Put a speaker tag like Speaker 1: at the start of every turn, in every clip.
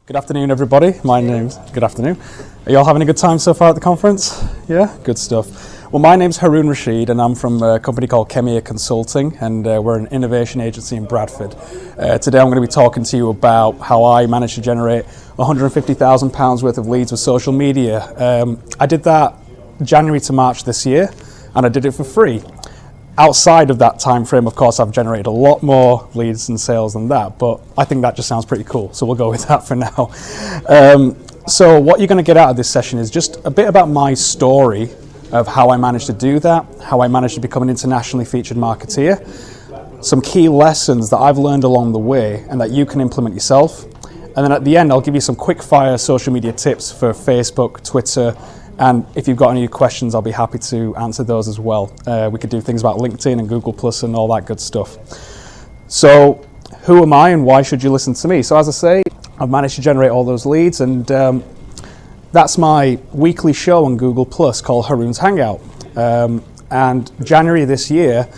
Speaker 1: Good afternoon, everybody. Good afternoon. Are you all having a good time so far at the conference? Yeah, good stuff. Well, my name's Haroon Rashid, and I'm from a company called Khemeia Consulting, and we're an innovation agency in Bradford. Today I'm going to be talking to you about how I managed to generate £150,000 worth of leads with social media. I did that January to March this year, and I did it for free. Outside of that time frame, of course, I've generated a lot more leads and sales than that, but I think that just sounds pretty cool, so we'll go with that for now. So what you're going to get out of this session is just a bit about my story of how I managed to do that, how I managed to become an internationally featured marketeer, some key lessons that I've learned along the way and that you can implement yourself. And then at the end, I'll give you some quick fire social media tips for Facebook, Twitter, and if you've got any questions, I'll be happy to answer those as well. We could do things about LinkedIn and Google Plus and all that good stuff. So who am I and why should you listen to me? So as I say, I've managed to generate all those leads, and that's my weekly show on Google Plus called Haroon's Hangout. And January this year,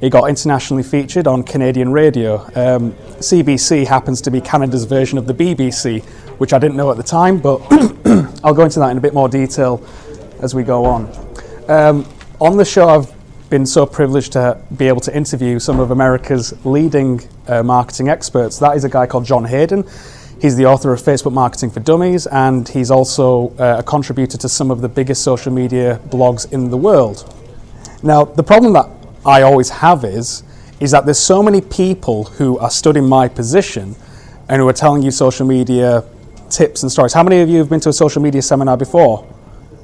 Speaker 1: it got internationally featured on Canadian radio. CBC happens to be Canada's version of the BBC, which I didn't know at the time, but I'll go into that in a bit more detail as we go on. On the show, I've been so privileged to be able to interview some of America's leading marketing experts. That is a guy called John Hayden. He's the author of Facebook Marketing for Dummies, and he's also a contributor to some of the biggest social media blogs in the world. Now, the problem that I always have is that there's so many people who are stood in my position and who are telling you social media tips and stories. How many of you have been to a social media seminar before?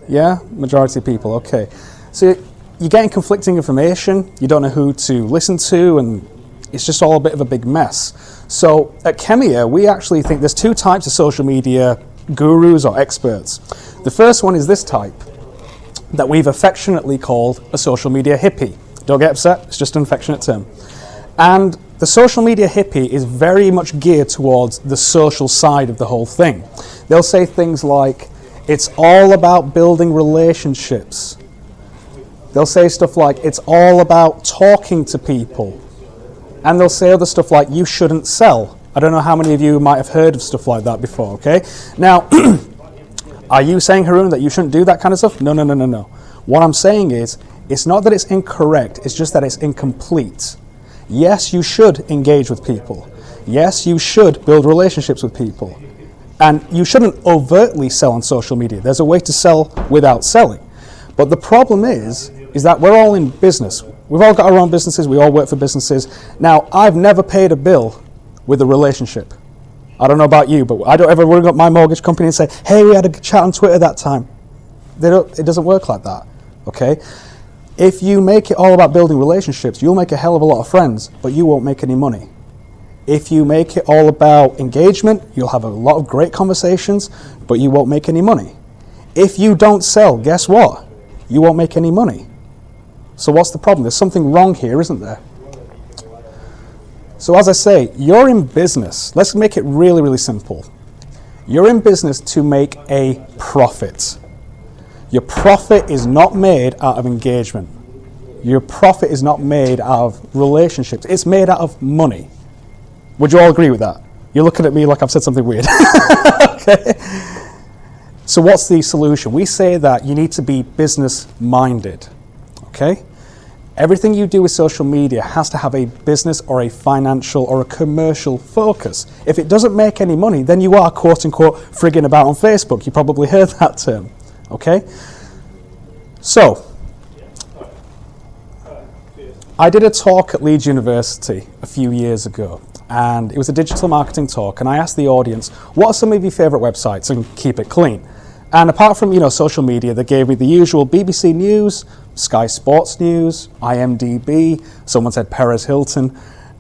Speaker 1: Yeah, majority of people, okay. So you're getting conflicting information, you don't know who to listen to, and it's just all a bit of a big mess. So at Khemeia, we actually think there's two types of social media gurus or experts. The first one is this type that we've affectionately called a social media hippie. Don't get upset, it's just an affectionate term. And the social media hippie is very much geared towards the social side of the whole thing. They'll say things like, it's all about building relationships. They'll say stuff like, it's all about talking to people. And they'll say other stuff like, you shouldn't sell. I don't know how many of you might have heard of stuff like that before, okay? Now, are you saying, Haroon, that you shouldn't do that kind of stuff? No. What I'm saying is, it's not that it's incorrect, it's just that it's incomplete. Yes, you should engage with people. Yes, you should build relationships with people. And you shouldn't overtly sell on social media. There's a way to sell without selling. But the problem is that we're all in business. We've all got our own businesses, we all work for businesses. Now, I've never paid a bill with a relationship. I don't know about you, but I don't ever ring up my mortgage company and say, hey, we had a chat on Twitter that time. It doesn't work like that, okay? If you make it all about building relationships, you'll make a hell of a lot of friends, but you won't make any money. If you make it all about engagement, you'll have a lot of great conversations, but you won't make any money. If you don't sell, guess what? You won't make any money. So what's the problem? There's something wrong here, isn't there? So as I say, you're in business. Let's make it really, really simple. You're in business to make a profit. Your profit is not made out of engagement. Your profit is not made out of relationships. It's made out of money. Would you all agree with that? You're looking at me like I've said something weird. Okay. So what's the solution? We say that you need to be business-minded. Okay? Everything you do with social media has to have a business or a financial or a commercial focus. If it doesn't make any money, then you are quote-unquote frigging about on Facebook. You probably heard that term. Okay, so I did a talk at Leeds University a few years ago, and it was a digital marketing talk, and I asked the audience, what are some of your favourite websites, and keep it clean. And apart from, social media, they gave me the usual BBC News, Sky Sports News, IMDb, someone said Perez Hilton,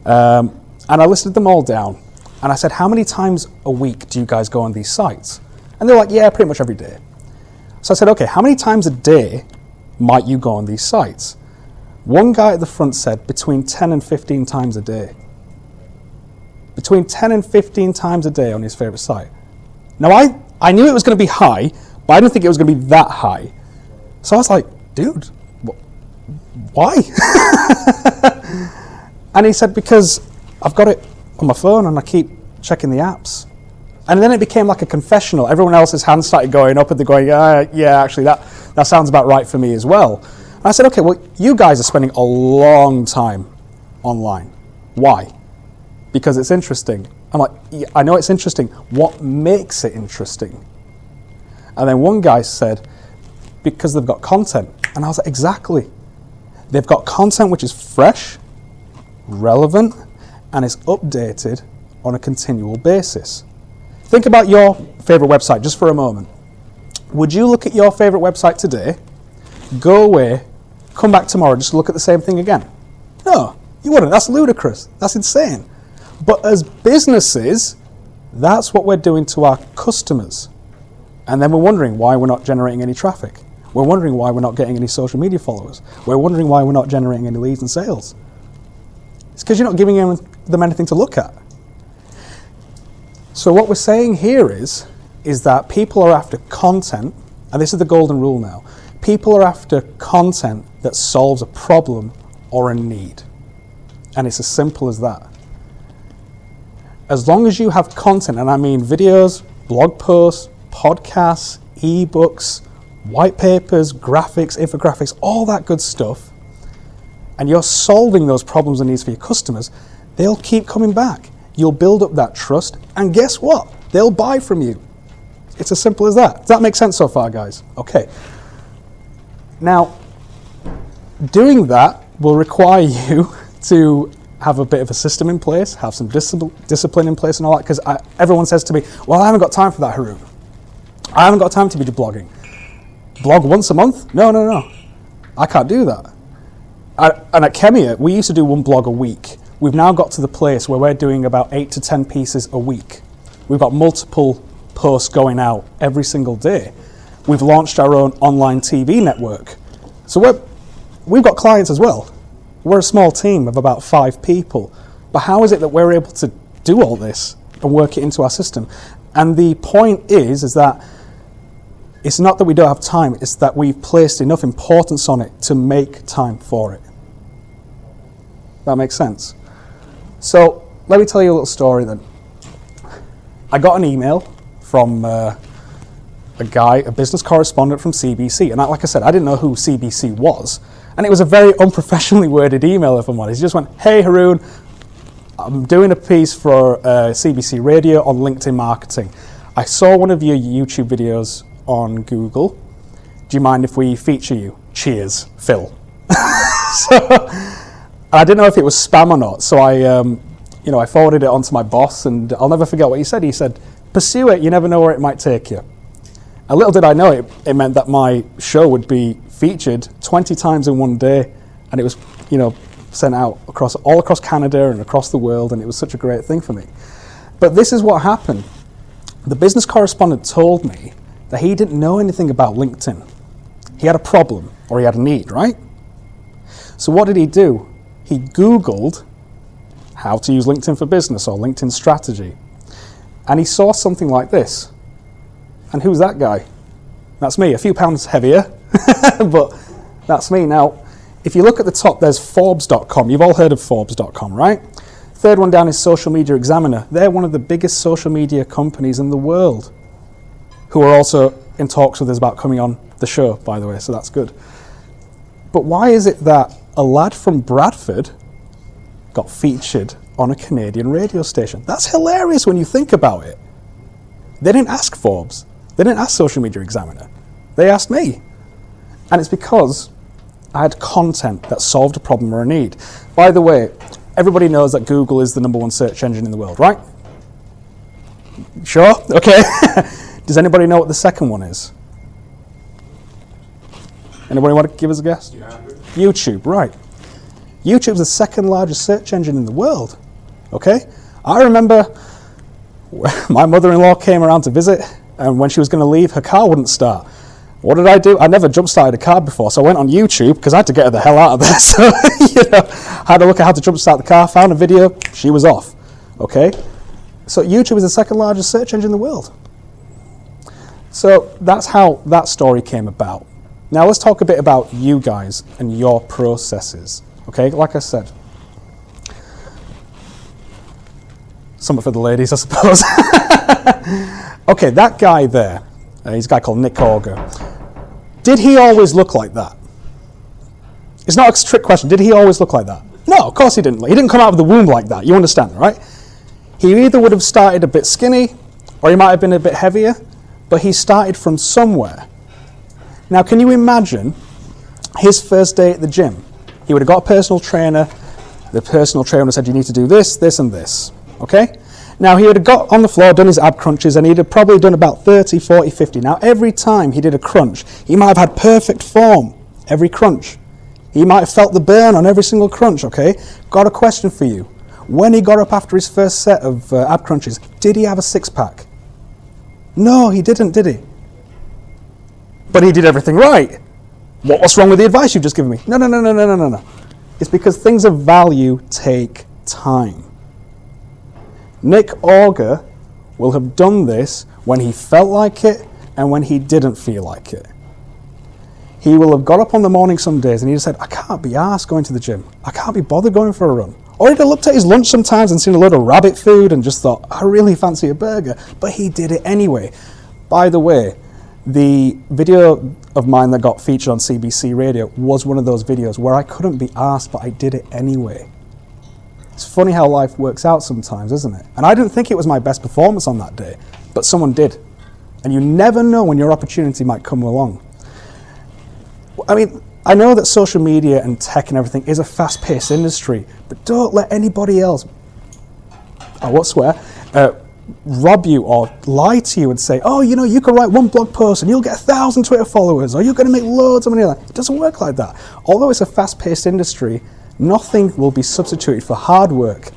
Speaker 1: and I listed them all down, and I said, how many times a week do you guys go on these sites? And they're like, yeah, pretty much every day. So I said, okay, how many times a day might you go on these sites? One guy at the front said between 10 and 15 times a day. Between 10 and 15 times a day on his favourite site. Now, I knew it was going to be high, but I didn't think it was going to be that high. So I was like, dude, why? And he said, because I've got it on my phone and I keep checking the apps. And then it became like a confessional. Everyone else's hands started going up and they're going, yeah, actually that sounds about right for me as well. And I said, okay, well, you guys are spending a long time online. Why? Because it's interesting. I'm like, yeah, I know it's interesting. What makes it interesting? And then one guy said, because they've got content. And I was like, exactly. They've got content which is fresh, relevant, and is updated on a continual basis. Think about your favorite website just for a moment. Would you look at your favorite website today, go away, come back tomorrow, just look at the same thing again? No, you wouldn't. That's ludicrous. That's insane. But as businesses, that's what we're doing to our customers. And then we're wondering why we're not generating any traffic. We're wondering why we're not getting any social media followers. We're wondering why we're not generating any leads and sales. It's because you're not giving them anything to look at. So what we're saying here is that people are after content, and this is the golden rule now. People are after content that solves a problem or a need. And it's as simple as that. As long as you have content, and I mean videos, blog posts, podcasts, ebooks, white papers, graphics, infographics, all that good stuff, and you're solving those problems and needs for your customers, they'll keep coming back. You'll build up that trust, and guess what? They'll buy from you. It's as simple as that. Does that make sense so far, guys? Okay. Now, doing that will require you to have a bit of a system in place, have some discipline in place and all that, because everyone says to me, well, I haven't got time for that, Haroon. I haven't got time to be blogging. Blog once a month? No. I can't do that. And at Khemeia, we used to do one blog a week. We've now got to the place where we're doing about 8 to 10 pieces a week. We've got multiple posts going out every single day. We've launched our own online TV network. So we've got clients as well. We're a small team of about 5 people. But how is it that we're able to do all this and work it into our system? And the point is that it's not that we don't have time, it's that we've placed enough importance on it to make time for it. That makes sense? So let me tell you a little story then. I got an email from a guy, a business correspondent from CBC, and like I said, I didn't know who CBC was, and it was a very unprofessionally worded email, if I'm honest. He just went, hey Haroon, I'm doing a piece for CBC Radio on LinkedIn marketing. I saw one of your YouTube videos on Google. Do you mind if we feature you? Cheers, Phil. So I didn't know if it was spam or not, so I forwarded it on to my boss, and I'll never forget what he said. He said, pursue it, you never know where it might take you. And little did I know it meant that my show would be featured 20 times in one day, and it was, sent out all across Canada and across the world, and it was such a great thing for me. But this is what happened. The business correspondent told me that he didn't know anything about LinkedIn. He had a problem, or he had a need, right? So what did he do? He Googled how to use LinkedIn for business or LinkedIn strategy. And he saw something like this. And who's that guy? That's me, a few pounds heavier, but that's me. Now, if you look at the top, there's Forbes.com. You've all heard of Forbes.com, right? Third one down is Social Media Examiner. They're one of the biggest social media companies in the world, who are also in talks with us about coming on the show, by the way, so that's good. But why is it that a lad from Bradford got featured on a Canadian radio station? That's hilarious when you think about it. They didn't ask Forbes. They didn't ask Social Media Examiner. They asked me. And it's because I had content that solved a problem or a need. By the way, everybody knows that Google is the #1 search engine in the world, right? Sure? Okay. Does anybody know what the second one is? Anybody want to give us a guess? YouTube, right. YouTube's the second largest search engine in the world. Okay? I remember my mother-in-law came around to visit, and when she was going to leave, her car wouldn't start. What did I do? I never jump-started a car before, so I went on YouTube, because I had to get her the hell out of there. So, I had to look at how to jump-start the car, found a video, she was off. Okay? So YouTube is the second largest search engine in the world. So that's how that story came about. Now let's talk a bit about you guys and your processes. Okay, like I said, something for the ladies, I suppose. Okay, that guy there, he's a guy called Nick Auger. Did he always look like that? It's not a trick question. Did he always look like that? No, of course he didn't. He didn't come out of the womb like that. You understand, right? He either would have started a bit skinny, or he might have been a bit heavier, but he started from somewhere. Now, can you imagine his first day at the gym? He would have got a personal trainer. The personal trainer would have said, you need to do this, this, and this. Okay? Now, he would have got on the floor, done his ab crunches, and he'd have probably done about 30, 40, 50. Now, every time he did a crunch, he might have had perfect form every crunch. He might have felt the burn on every single crunch, okay? Got a question for you. When he got up after his first set of ab crunches, did he have a six-pack? No, he didn't, did he? But he did everything right. What's wrong with the advice you've just given me? No. It's because things of value take time. Nick Auger will have done this when he felt like it and when he didn't feel like it. He will have got up on the morning some days and he just said, I can't be arsed going to the gym. I can't be bothered going for a run. Or he'd have looked at his lunch sometimes and seen a load of rabbit food and just thought, I really fancy a burger. But he did it anyway. By the way, the video of mine that got featured on CBC Radio was one of those videos where I couldn't be asked, but I did it anyway. It's funny how life works out sometimes, isn't it? And I didn't think it was my best performance on that day, but someone did. And you never know when your opportunity might come along. I mean, I know that social media and tech and everything is a fast-paced industry, but don't let anybody else, I won't swear, rob you or lie to you and say, oh, you know, you can write one blog post and you'll get 1,000 Twitter followers, or you're going to make loads of money. It doesn't work like that. Although it's a fast-paced industry, nothing will be substituted for hard work,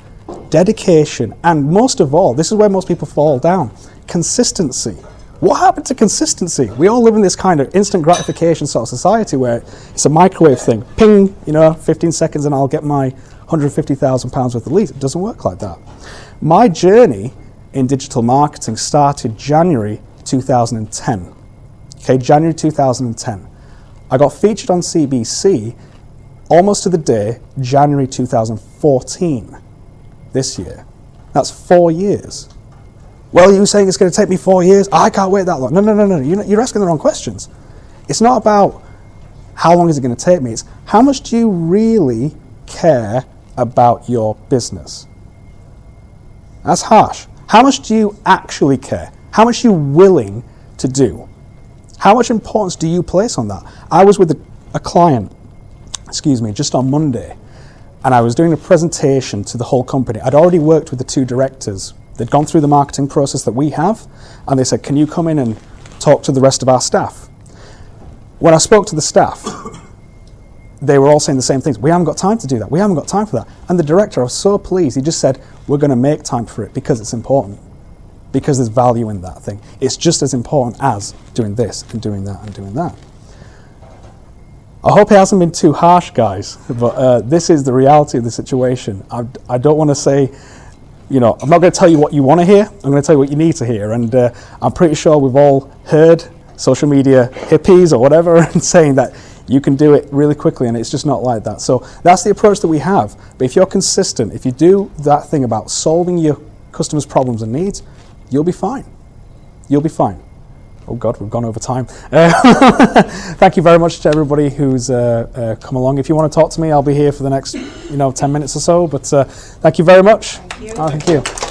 Speaker 1: dedication, and most of all, this is where most people fall down, consistency. What happened to consistency? We all live in this kind of instant gratification sort of society where it's a microwave thing. Ping, 15 seconds and I'll get my £150,000 worth of leads. It doesn't work like that. My journey in digital marketing started January 2010. Okay, January 2010. I got featured on CBC almost to the day, January 2014, this year. That's 4 years. Well, you're saying it's going to take me 4 years? I can't wait that long. No. You're asking the wrong questions. It's not about how long is it going to take me. It's how much do you really care about your business? That's harsh. How much do you actually care? How much are you willing to do? How much importance do you place on that? I was with a client, just on Monday, and I was doing a presentation to the whole company. I'd already worked with the two directors. They'd gone through the marketing process that we have, and they said, can you come in and talk to the rest of our staff? When I spoke to the staff, they were all saying the same things. We haven't got time to do that. We haven't got time for that. And the director, I was so pleased. He just said, we're going to make time for it because it's important, because there's value in that thing. It's just as important as doing this and doing that and doing that. I hope it hasn't been too harsh, guys, but this is the reality of the situation. I don't want to say, I'm not going to tell you what you want to hear. I'm going to tell you what you need to hear. And I'm pretty sure we've all heard social media hippies or whatever and saying that you can do it really quickly, and it's just not like that. So that's the approach that we have. But if you're consistent, if you do that thing about solving your customers' problems and needs, you'll be fine. You'll be fine. Oh God, we've gone over time. Thank you very much to everybody who's come along. If you want to talk to me, I'll be here for the next 10 minutes or so. But thank you very much.
Speaker 2: Thank you.
Speaker 1: Thank you.